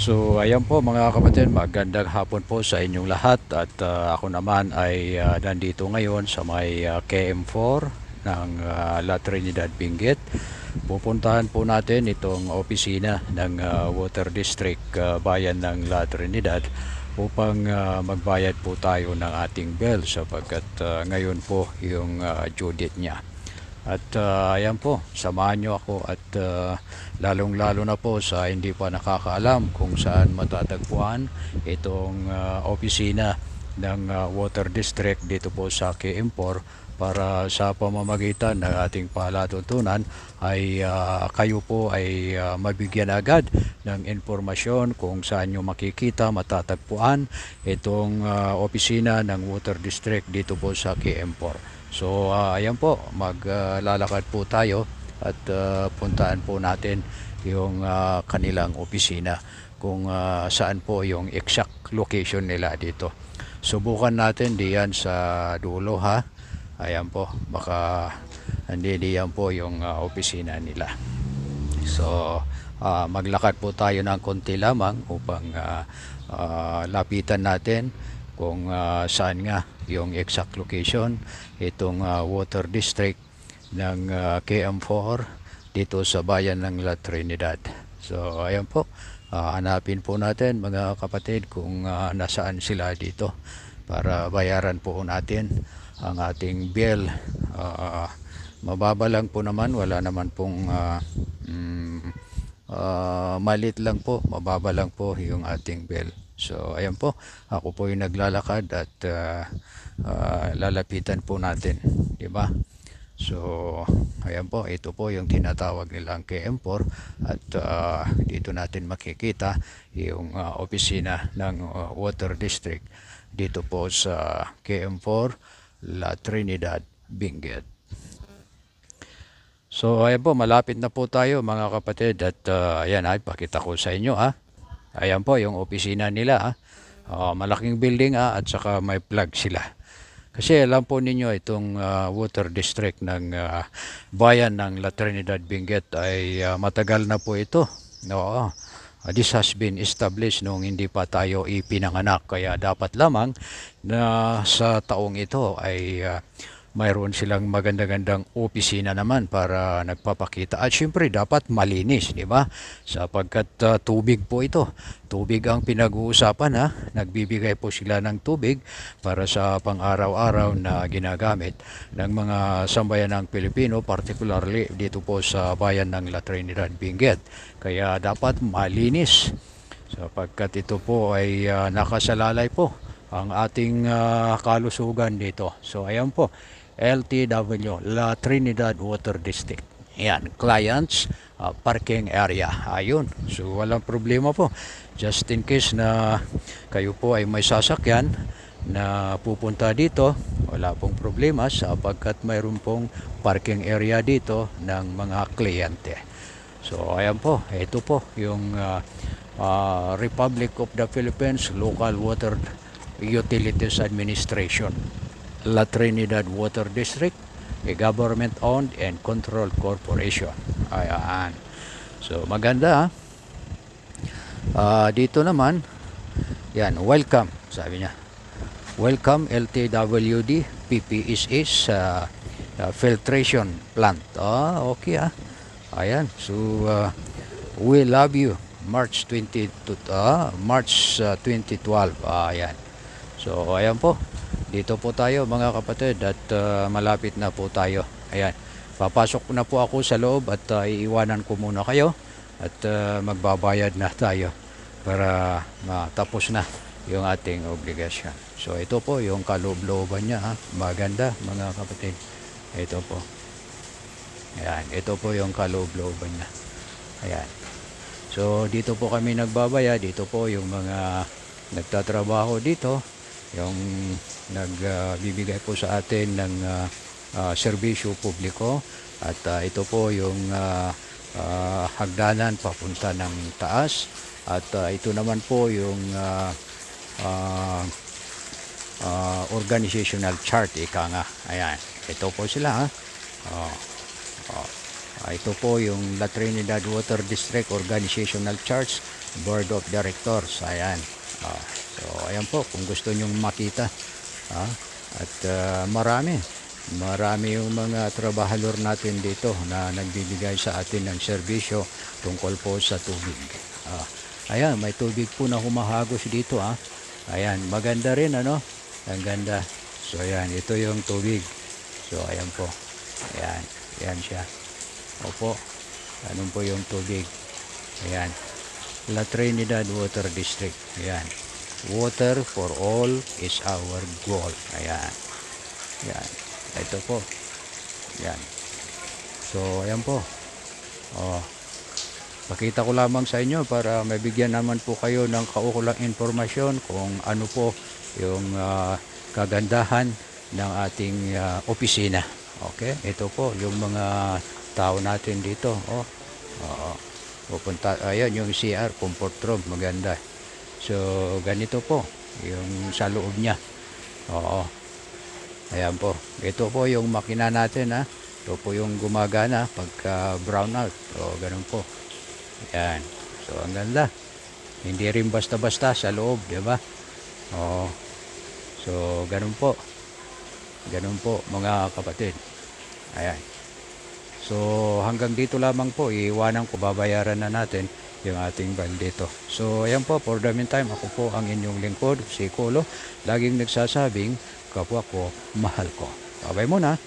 So ayan po mga kapatid, magandang hapon po sa inyong lahat at ako naman ay nandito ngayon sa may KM4 ng La Trinidad Benguet. Pupuntahan po natin itong opisina ng Water District Bayan ng La Trinidad upang magbayad po tayo ng ating bill sapagkat ngayon po yung due date niya. At ayan po, samahan nyo ako at lalong-lalo na po sa hindi pa nakakaalam kung saan matatagpuan itong opisina ng Water District dito po sa KM4 para sa pamamagitan ng ating palatuntunan ay kayo po ay mabigyan agad ng informasyon kung saan nyo makikita, matatagpuan itong opisina ng Water District dito po sa KM4. So ayan po, maglalakad po tayo at puntaan po natin yung kanilang opisina kung saan po yung exact location nila dito. Subukan natin diyan sa dulo ha. Ayan po, baka hindi diyan po yung opisina nila. So maglakad po tayo ng konti lamang upang lapitan natin kung saan nga yung exact location itong water district ng KM4 dito sa bayan ng La Trinidad. So ayan po, hanapin po natin mga kapatid kung nasaan sila dito para bayaran po natin ang ating bill. Mababa lang po naman, wala naman pong maliit lang po, mababa lang po yung ating bill. So ayan po, ako po yung naglalakad at lalapitan po natin, di ba? So ayan po, ito po yung tinatawag nilang KM4 at dito natin makikita yung opisina ng Water District dito po sa KM4 La Trinidad Benguet. So ayan po, malapit na po tayo mga kapatid at ayan ay pakita ko sa inyo ha. Ayan po yung opisina nila ha. Malaking building at saka may plug sila. Kasi alam po ninyo itong water district ng bayan ng La Trinidad Benguet ay matagal na po ito. No, this has been established noong hindi pa tayo ipinanganak kaya dapat lamang na sa taong ito ay mayroon silang maganda-gandang opisina naman para nagpapakita. At syempre dapat malinis, di ba? Sapagkat tubig po ito. Tubig ang pinag-uusapan ha. Nagbibigay po sila ng tubig para sa pang-araw-araw na ginagamit ng mga sambayan ng Pilipino, particularly dito po sa bayan ng La Trinidad Benguet. Kaya dapat malinis sapagkat ito po ay nakasalalay po ang ating kalusugan dito. So ayan po, LTW, La Trinidad Water District. Ayan, clients, parking area. Ayun, so walang problema po. Just in case na kayo po ay may sasakyan na pupunta dito, wala pong problema sapagkat mayroon pong parking area dito ng mga kliyente. So ayan po, ito po yung Republic of the Philippines Local Water Utilities Administration, La Trinidad Water District, a government-owned and controlled corporation. Ayan. So maganda dito naman, yan, welcome, sabi niya. Welcome LTWD PPSS filtration plant. Okay Ayan. So we love you. March 2012. Ayan. So ayan po. Dito po tayo mga kapatid at malapit na po tayo. Ayan. Papasok na po ako sa loob at iiwanan ko muna kayo at magbabayad na tayo para matapos na yung ating obligasyon. So ito po yung kaloob-looban niya ha. Maganda mga kapatid. Ito po. Ayan. Ito po yung kaloob-looban niya. Ayan. So dito po kami nagbabayad. Dito po yung mga nagtatrabaho dito, yung nagbibigay po sa atin ng serbisyo publiko at ito po yung hagdanan papunta ng taas at ito naman po yung organizational chart ika nga. Ayan, ito po sila ha. Ito po yung La Trinidad Water District Organizational Charts Board of Directors. Ayan. So ayan po kung gusto nyong makita. Ah, at marami yung mga trabahador natin dito na nagbibigay sa atin ng serbisyo tungkol po sa tubig. Ayan, may tubig po na humahagos dito. Ayan, maganda rin ano. Ang ganda. So ayan, ito yung tubig. So ayan po. Ayan, ayan siya. Opo, ganun po yung tubig. Ayan, La Trinidad Water District. Ayan, water for all is our goal. Ayan, ayan. Ito po. Ayan. So, ayan po. Oh, pakita ko lamang sa inyo para mabigyan naman po kayo ng kaukulang informasyon kung ano po yung kagandahan ng ating opisina. Okay, ito po yung mga tao natin dito. Oo. Pupunta, ayan yung CR, comfort room, maganda. So, ganito po yung sa loob niya. Oo. Ayan po. Ito po yung makina natin Ito po yung gumagana pagka brown out. O, ganun po. Ayan. So, ang ganda. Hindi rin basta-basta sa loob, di ba? Oo. So, ganun po. Ganun po, mga kapatid. Ayan. So, hanggang dito lamang po. Iiwanan ko, babayaran na natin yung ating ban dito. So, ayan po. For the meantime, ako po ang inyong lingkod, si Kolo. Laging nagsasabing, kapwa ko, mahal ko. Babay muna.